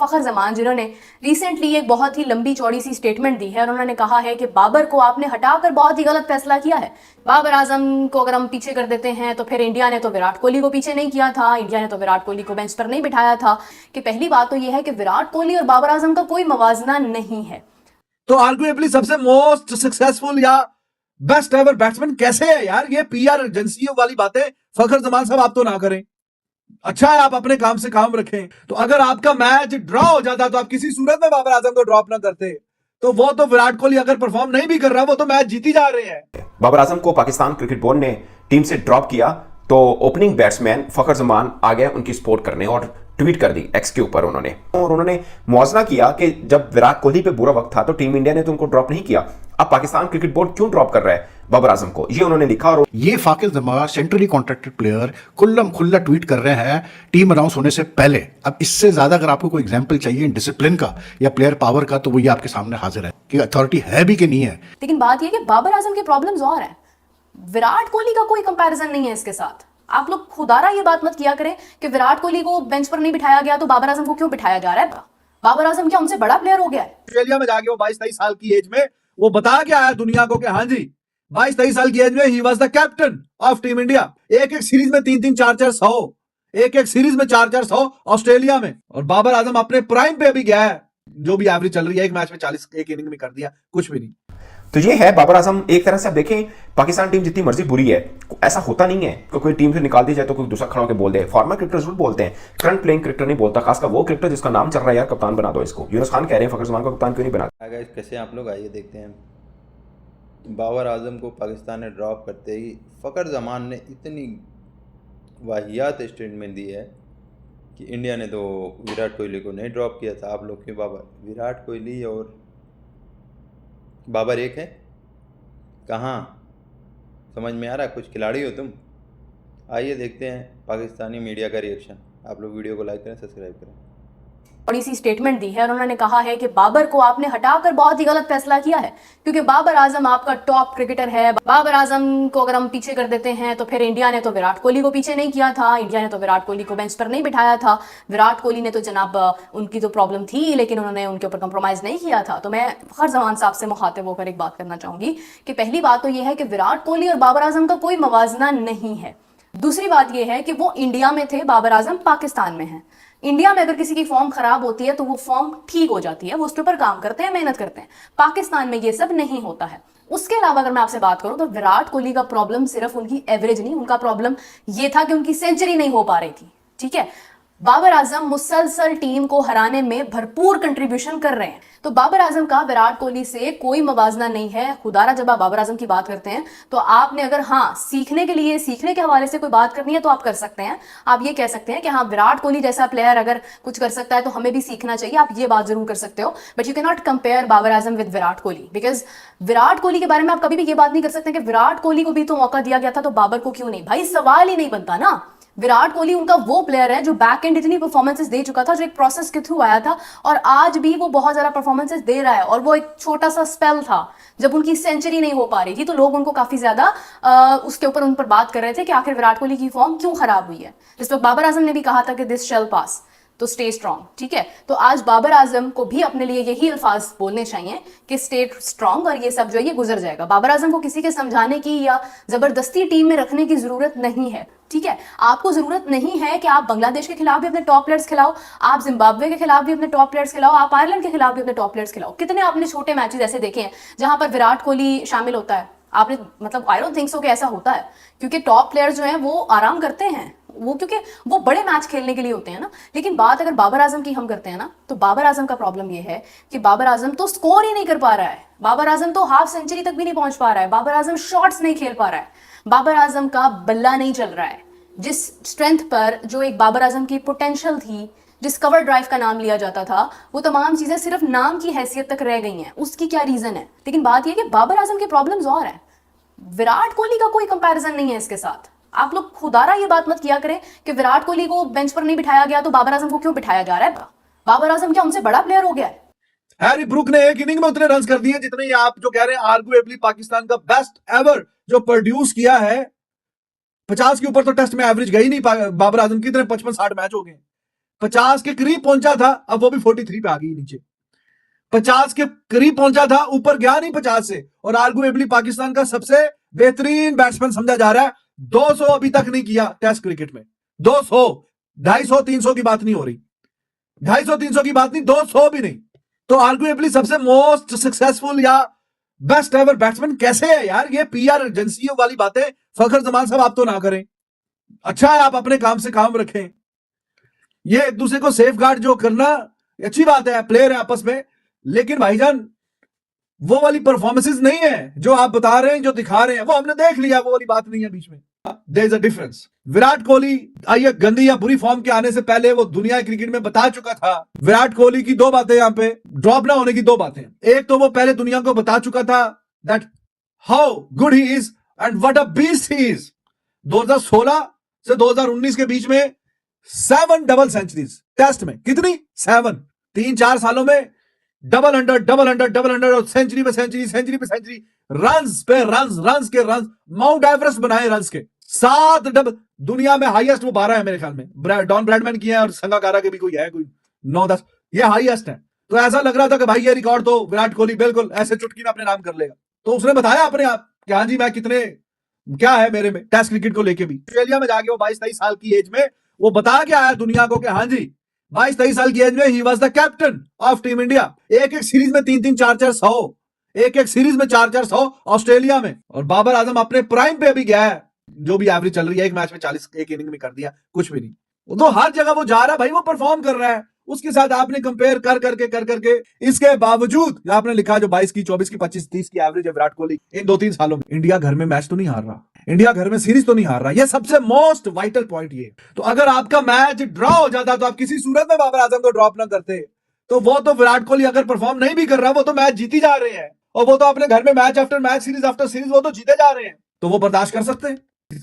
फखर जमान, जिन्होंने रिसेंटली एक बहुत ही लंबी चौड़ी सी स्टेटमेंट दी है और उन्होंने कहा है कि बाबर को आपने हटाकर बहुत ही गलत फैसला किया है। बाबर आजम को अगर हम पीछे कर देते हैं तो फिर इंडिया ने तो विराट कोहली को पीछे नहीं किया था, इंडिया ने तो विराट कोहली को बेंच पर नहीं बिठाया था। कि पहली बात तो यह है कि विराट कोहली और बाबर आजम का कोई मवाजना नहीं है। तो आर्गुएबली सबसे मोस्ट सक्सेसफुल या बेस्ट एवर बैट्समैन कैसे है यार? ये पीआर एजेंसियों वाली बातें फखर जमान साहब आप तो ना करें। अच्छा है आप अपने काम से काम रखें। तो अगर आपका मैच ड्रॉ हो जाता तो आप किसी सूरत में बाबर आजम को ड्रॉप ना करते। तो वो तो विराट कोहली अगर परफॉर्म नहीं भी कर रहा, वो तो मैच जीती जा रहे हैं। बाबर आजम को पाकिस्तान क्रिकेट बोर्ड ने टीम से ड्रॉप किया तो ओपनिंग बैट्समैन फखर जमान आ गए उनकी सपोर्ट करने और ट्वीट कर दी एक्स के ऊपर उन्होंने मुआवजा किया कि जब विराट कोहली पे बुरा वक्त था तो टीम इंडिया ने तो उनको ड्रॉप नहीं किया, अब पाकिस्तान क्रिकेट बोर्ड क्यों ड्रॉप कर रहा है बाबर आजम को, ये उन्होंने लिखा। और ये Fakhar Zaman centrally contracted player खुल्लम खुल्ला ट्वीट कर रहे हैं टीम अनाउंस होने से पहले। अब इससे ज्यादा अगर आपको कोई एग्जांपल चाहिए डिसिप्लिन का या प्लेयर पावर का तो वो ये आपके सामने हाजिर है कि अथॉरिटी है भी कि नहीं है। लेकिन बात यह कि बाबर आजम के प्रॉब्लम्स और हैं, विराट कोहली का कोई कंपैरिजन नहीं है इसके साथ। आप लोग खुदारा ये बात मत किया करें कि विराट कोहली को बेंच पर नहीं बिठाया गया तो बाबर आजम को क्यों बिठाया जा रहा है। बाबर आजम क्या उनसे बड़ा प्लेयर हो गया है? ऑस्ट्रेलिया में जाके वो 22-23 साल की एज में वो बता के आया दुनिया को कि हाँ जी 22-23 साल की एज में he was the captain of team India. एक एक सीरीज में 3-3 4-4 100, एक एक सीरीज में 4-4 100 ऑस्ट्रेलिया में। और बाबर आजम अपने प्राइम पे अभी गया है, जो भी एवरेज चल रही है एक मैच में 40 एक इनिंग में कर दिया, कुछ भी नहीं। तो ये है बाबर आजम। एक तरह से आप देखें पाकिस्तान टीम जितनी मर्जी बुरी है, ऐसा होता नहीं है कि कोई टीम से निकाल दी जाए तो कोई दूसरा खड़ा होकर बोल दे। फॉर्मर क्रिकेटर जरूर बोलते हैं, करंट प्लेइंग क्रिकेटर नहीं बोलता, खासकर वो क्रिकेटर जिसका नाम चल रहा है यार कप्तान बना दो इसको। यूनुस खान कह रहे हैं फखर जमान को कप्तान क्यों नहीं बना। कैसे आप लोग आइए देखते हैं। बाबर आजम को पाकिस्तान ने ड्रॉप करते ही फखर जमान ने इतनी वाहियात स्टेटमेंट दी है कि इंडिया ने तो विराट कोहली को नहीं ड्रॉप किया था, आप लोग क्यों बाबर। विराट कोहली और बाबर एक है? कहाँ समझ में आ रहा? कुछ खिलाड़ी हो तुम। आइए देखते हैं पाकिस्तानी मीडिया का रिएक्शन। आप लोग वीडियो को लाइक करें, सब्सक्राइब करें। बड़ी सी स्टेटमेंट दी है और उन्होंने कहा है कि बाबर को आपने हटाकर बहुत ही गलत फैसला किया है, क्योंकि बाबर आजम आपका टॉप क्रिकेटर है। बाबर आजम को अगर हम पीछे कर देते हैं तो फिर इंडिया ने तो विराट कोहली को पीछे नहीं किया था, इंडिया ने तो विराट कोहली को बेंच पर नहीं बिठाया था। विराट कोहली ने तो जनाब उनकी तो प्रॉब्लम थी लेकिन उन्होंने उनके ऊपर कंप्रोमाइज नहीं किया था। तो मैं फखर जमान साहब से मुखातिब होकर एक बात करना चाहूंगी कि पहली बात तो यह है कि विराट कोहली और बाबर आजम का कोई मवाजना नहीं है। दूसरी बात यह है कि वो इंडिया में थे, बाबर आजम पाकिस्तान में है। इंडिया में अगर किसी की फॉर्म खराब होती है तो वो फॉर्म ठीक हो जाती है, वो उसके ऊपर काम करते हैं, मेहनत करते हैं। पाकिस्तान में ये सब नहीं होता है। उसके अलावा अगर मैं आपसे बात करूं तो विराट कोहली का प्रॉब्लम सिर्फ उनकी एवरेज नहीं, उनका प्रॉब्लम ये था कि उनकी सेंचुरी नहीं हो पा रही थी। ठीक है, बाबर आजम मुसलसल टीम को हराने में भरपूर कंट्रीब्यूशन कर रहे हैं। तो बाबर आजम का विराट कोहली से कोई मवाजना नहीं है। खुदारा जब आप बाबर आजम की बात करते हैं तो आपने अगर हाँ सीखने के हवाले से कोई बात करनी है तो आप कर सकते हैं। आप ये कह सकते हैं कि हाँ विराट कोहली जैसा प्लेयर अगर कुछ कर सकता है तो हमें भी सीखना चाहिए, आप ये बात जरूर कर सकते हो। But you can not compare Babar Azam with Virat Kohli, because Virat Kohli के बारे में आप कभी भी ये बात नहीं कर सकते कि विराट कोहली को भी तो मौका दिया गया था तो बाबर को क्यों नहीं। भाई सवाल ही नहीं बनता ना। विराट कोहली उनका वो प्लेयर है जो बैक एंड इतनी परफॉर्मेंसेस दे चुका था, जो एक प्रोसेस के थ्रू आया था और आज भी वो बहुत ज्यादा परफॉर्मेंसेस दे रहा है। और वो एक छोटा सा स्पेल था जब उनकी सेंचुरी नहीं हो पा रही थी तो लोग उनको काफी ज्यादा उसके ऊपर उन पर बात कर रहे थे कि आखिर विराट कोहली की फॉर्म क्यों खराब हुई है। जिस वक्त बाबर आजम ने भी कहा था कि दिस शैल पास, तो स्टे स्ट्रॉन्ग। ठीक है, तो आज बाबर आजम को भी अपने लिए यही अल्फाज बोलने चाहिए कि स्टे स्ट्रॉन्ग और ये सब जो है ये गुजर जाएगा। बाबर आजम को किसी के समझाने की या जबरदस्ती टीम में रखने की जरूरत नहीं है। ठीक है, आपको जरूरत नहीं है कि आप बांग्लादेश के खिलाफ भी अपने टॉप प्लेयर्स खिलाओ, आप जिम्बाब्वे के खिलाफ भी अपने टॉप प्लेयर्स खिलाओ, आप आयरलैंड के खिलाफ भी अपने टॉप प्लेयर्स खिलाओ। कितने आपने छोटे मैचेस ऐसे देखे हैं जहां पर विराट कोहली शामिल होता है? आपने मतलब आई डोंट थिंक सो कि ऐसा होता है, क्योंकि टॉप प्लेयर्स जो हैं वो आराम करते हैं, वो क्योंकि वो बड़े मैच खेलने के लिए होते हैं ना। लेकिन बात अगर बाबर आजम की हम करते हैं ना तो बाबर आजम का प्रॉब्लम ये है कि बाबर आजम तो स्कोर ही नहीं कर पा रहा है, बाबर आजम तो हाफ सेंचुरी तक भी नहीं पहुंच पा रहा है, बाबर आजम शॉट्स नहीं खेल पा रहा है, बाबर आजम का बल्ला नहीं चल रहा है। जिस स्ट्रेंथ पर जो एक बाबर आजम की पोटेंशियल थी, जिस कवर ड्राइव का नाम लिया जाता था, वो तमाम चीजें सिर्फ नाम की हैसियत तक रह गई हैं। उसकी क्या रीजन है? लेकिन बात यह कि बाबर आजम के प्रॉब्लम्स और हैं, विराट कोहली का कोई कंपैरिजन नहीं है इसके साथ। आप लोग खुदारा ये बात मत किया करें कि विराट कोहली को बेंच पर नहीं बिठाया गया तो बाबर आजम को क्यों बिठाया जा रहा है। बाबर आजम क्या उनसे बड़ा प्लेयर हो गया है? हैरी ब्रूक ने एक इनिंग में उतने रन कर दिए जितने आप जो कह रहे हैं आर्गुएबली पाकिस्तान का बेस्ट एवर जो प्रोड्यूस किया है। 50 के ऊपर तो टेस्ट में एवरेज गई नहीं बाबर आजम की, इतने 55-60 मैच हो गए। 50 के करीब पहुंचा था, अब वो भी 43 पे आ गई नीचे। 50 के करीब पहुंचा था, ऊपर गया नहीं 50 से, और आर्गुएबली पाकिस्तान का सबसे बेहतरीन बैट्समैन समझा जा रहा है। 200 अभी तक नहीं किया टेस्ट क्रिकेट में। 200, 250, 300 की बात नहीं हो रही, 250, 300 की बात नहीं, 200 भी नहीं। तो आर्गुएबली सबसे मोस्ट सक्सेसफुल या बेस्ट एवर बैट्समैन कैसे है यार? ये पीआर एजेंसियों वाली बातें फखर जमान साहब आप तो ना करें। अच्छा है आप अपने काम से काम रखें। ये एक दूसरे को सेफ गार्ड जो करना अच्छी बात है, प्लेयर है आपस में, लेकिन भाईजान वो वाली परफॉर्मेंसेस नहीं है जो आप बता रहे हैं, जो दिखा रहे हैं, वो हमने देख लिया, वो वाली बात नहीं है बीच में। There is a difference. Virat Kohli आइए गंदी या बुरी फॉर्म के आने से पहले वो दुनिया क्रिकेट में बता चुका था। विराट कोहली की दो बातें यहां पे ड्रॉप ना होने की, दो बातें। एक तो वो पहले दुनिया को बता चुका था that how good he is and what a beast he is. 2016 से 2019 के बीच में 7 डबल सेंचुरीज टेस्ट में। कितनी? 7। 3-4 सालों में double hundred, double hundred, double hundred, और सेंचुरी पे सेंचुरी, सेंचुरी पे सेंचुरी, रन्स पे रन्स, रन्स के रन्स, माउंट एवरेस्ट बनाए रन्स के। 7 डबल। दुनिया में हाईएस्ट वो 12 है मेरे ख्याल में, डॉन ब्रैडमैन की है और संगाकारा के भी कोई है, कोई 9-10, ये हाईएस्ट है। तो ऐसा लग रहा था कि भाई ये रिकॉर्ड तो विराट कोहली बिल्कुल ऐसे चुटकी में अपने नाम कर लेगा। तो उसने बताया अपने आप कि हाँ जी मैं कितने, क्या है मेरे में टेस्ट क्रिकेट को लेके भी। ऑस्ट्रेलिया में जाके वो 22-23 साल की एज में वो बता के आया दुनिया को कि हाँ जी 22-23 साल की एज में he was the captain of team India. एक एक सीरीज में 3-3, 4-4 100, एक एक सीरीज में 4-4 100 ऑस्ट्रेलिया में। और बाबर आजम अपने प्राइम पे अभी गया है, जो भी एवरेज चल रही है, एक मैच में 40 एक इनिंग में कर दिया, कुछ भी नहीं। वो तो हर जगह वो जा रहा है भाई, वो परफॉर्म कर रहा है। उसके साथ आपने कंपेयर कर करके इसके बावजूद आपने लिखा जो 22 की, 24 की, 25, 30 की एवरेज है विराट कोहली इन 2-3 सालों में। इंडिया घर में मैच तो नहीं हार रहा, इंडिया घर में सीरीज तो नहीं हार रहा, ये सबसे मोस्ट वाइटल पॉइंट ये। तो अगर आपका मैच ड्रॉ हो जाता तो आप किसी सूरत में बाबर आजम को ड्रॉप ना करते। तो वो तो विराट कोहली अगर परफॉर्म नहीं भी कर रहा, वो तो मैच जीती जा रहे हैं, और वो तो अपने घर में match after match, series after series वो तो जीते जा रहे हैं। तो वो बर्दाश्त कर सकते हैं।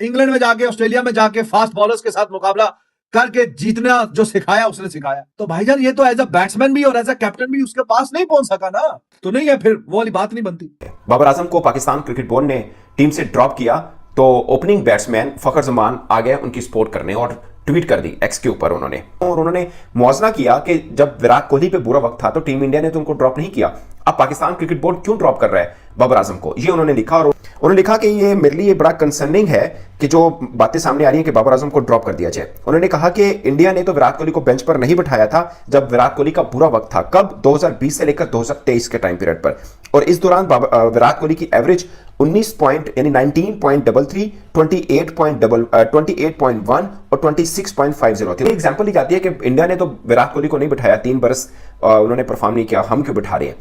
इंग्लैंड में जाके, ऑस्ट्रेलिया में जाके फास्ट बॉलर्स के साथ मुकाबला करके जीतना जो सिखाया उसने सिखाया। तो भाईजान ये तो एज अ बैट्समैन भी और एज अ कैप्टन भी उसके पास नहीं पहुंच सका ना, तो नहीं है, फिर वो वाली बात नहीं बनती। बाबर आजम को पाकिस्तान क्रिकेट बोर्ड ने टीम से ड्रॉप किया तो ओपनिंग बैट्समैन फखर जमान आ गए उनकी सपोर्ट करने और ट्वीट कर दी एक्स के ऊपर उन्होंने मुआवजा किया कि जब विराट कोहली पे बुरा वक्त था तो टीम इंडिया ने तो उनको ड्रॉप नहीं किया, अब पाकिस्तान क्रिकेट बोर्ड क्यों ड्रॉप कर रहा है बाबर आजम को, ये उन्होंने लिखा। और उन्होंने लिखा कि ये मेरे लिए बड़ा कंसर्निंग है कि जो बातें सामने आ रही हैं कि बाबर आजम को ड्रॉप कर दिया जाए। उन्होंने कहा कि इंडिया ने तो विराट कोहली को बेंच पर नहीं बिठाया था जब विराट कोहली का बुरा वक्त था, कब 2020 से लेकर 2023 के टाइम पीरियड पर, और इस दौरान विराट कोहली की एवरेज 19 पॉइंट यानी 19.33, 28.1 और 26.50 थी। एग्जांपल दी जाती है कि इंडिया ने तो विराट कोहली को नहीं बिठाया, 3 बरस उन्होंने परफॉर्म नहीं किया, हम क्यों बिठा रहे हैं।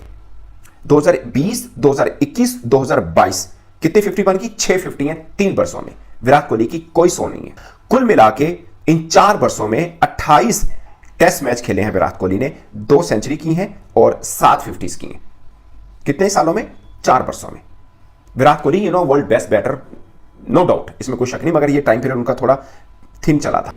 2020, 2021, 2022 कितने 50 बन की? 6 50 हैं 3 वर्षों में। विराट कोहली की कोई सो नहीं है। कुल मिला के इन 4 वर्षों में 28 टेस्ट मैच खेले हैं विराट कोहली ने, 2 सेंचुरी की हैं और 7 50s की हैं। कितने सालों में? 4 वर्षों में। Virat Kohli world best batter, no doubt, इसमें कोई शक नहीं, मगर ये टाइम पीरियड उनका थोड़ा थिन चला था।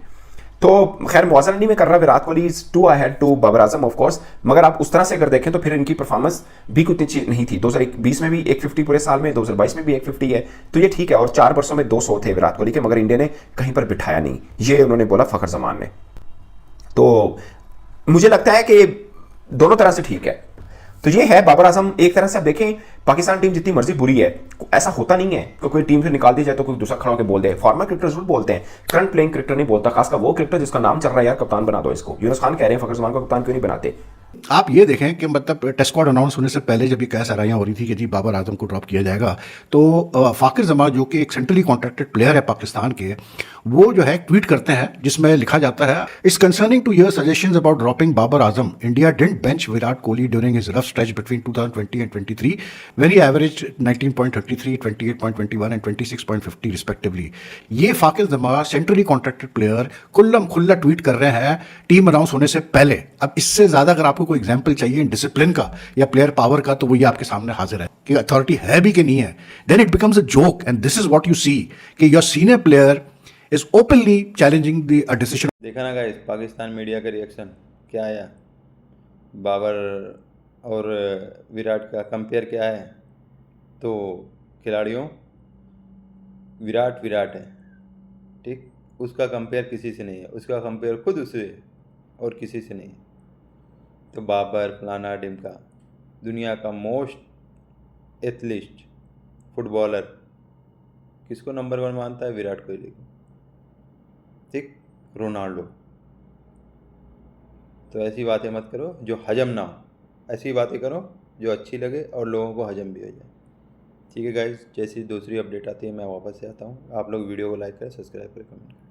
तो खैर मुआवजा नहीं मैं कर रहा, Virat Kohli is too ahead to Babar Azam of course, मगर आप उस तरह से अगर देखें तो फिर इनकी परफॉर्मेंस भी कुछ अच्छी नहीं थी। 2020 में भी 150 पूरे साल में, 2022 में भी 150 है, तो ये ठीक है। और 4 वर्षों में 200 थे विराट कोहली के, मगर इंडिया ने कहीं पर बिठाया नहीं, ये उन्होंने बोला फखर जमान ने। तो मुझे लगता है कि दोनों तरह से ठीक है। तो ये है बाबर आजम। एक तरह से आप देखें, पाकिस्तान टीम जितनी मर्जी बुरी है, ऐसा होता नहीं है कि कोई टीम से निकाल दी जाए तो कोई दूसरा खड़ा होकर बोल दे। फॉर्मर क्रिकेटर जरूर बोलते हैं, करंट प्लेइंग क्रिकेटर नहीं बोलता, खासकर वो क्रिकेटर जिसका नाम चल रहा है, यार कप्तान बना दो इसको। यूनुस खान कह रहे हैं फखर जमान को कप्तान क्यों नहीं बनाते। आप ये देखें कि मतलब टेस्ट स्क्वाड अनाउंस होने से पहले जब ये कह सराहियां हो रही थी कि जी बाबर आजम को ड्रॉप किया जाएगा, तो फाकिर जमान जो कि एक सेंट्रली कॉन्ट्रैक्टेड प्लेयर है पाकिस्तान के, वो जो है ट्वीट करते हैं जिसमें लिखा जाता है, it's concerning to your suggestions about dropping Babar Azam, India didn't bench Virat Kohli during his rough stretch between 2020 and 23 very average 19.33, 28.21 and 26.50 respectively. ये Fakhar Zaman centrally contracted player खुल्ला ट्वीट कर रहे हैं टीम अनाउंस होने से पहले। अब इससे ज्यादा अगर आपको कोई एग्जाम्पल चाहिए डिसिप्लिन का या प्लेयर पावर का, तो वो ये आपके सामने हाजिर है कि अथॉरिटी है भी कि नहीं है। Then it becomes a joke and this is what you see कि your senior player is openly challenging the decision. देखा ना गाइस पाकिस्तान मीडिया का रिएक्शन क्या आया, बाबर और विराट का कंपेयर क्या है। तो खिलाड़ियों, विराट है ठीक, उसका कंपेयर किसी से नहीं है, उसका कंपेयर खुद उससे और किसी से नहीं। तो बाबर फलाना डिमका, दुनिया का मोस्ट एथलीट फुटबॉलर किसको नंबर 1 मानता है? विराट कोहली को, ठीक, रोनाल्डो। तो ऐसी बातें मत करो जो हजम ना हो, ऐसी बातें करो जो अच्छी लगे और लोगों को हजम भी हो जाए। ठीक है गाइस, जैसी दूसरी अपडेट आती है मैं वापस से आता हूँ। आप लोग वीडियो को लाइक करें, सब्सक्राइब करें, कमेंट करें।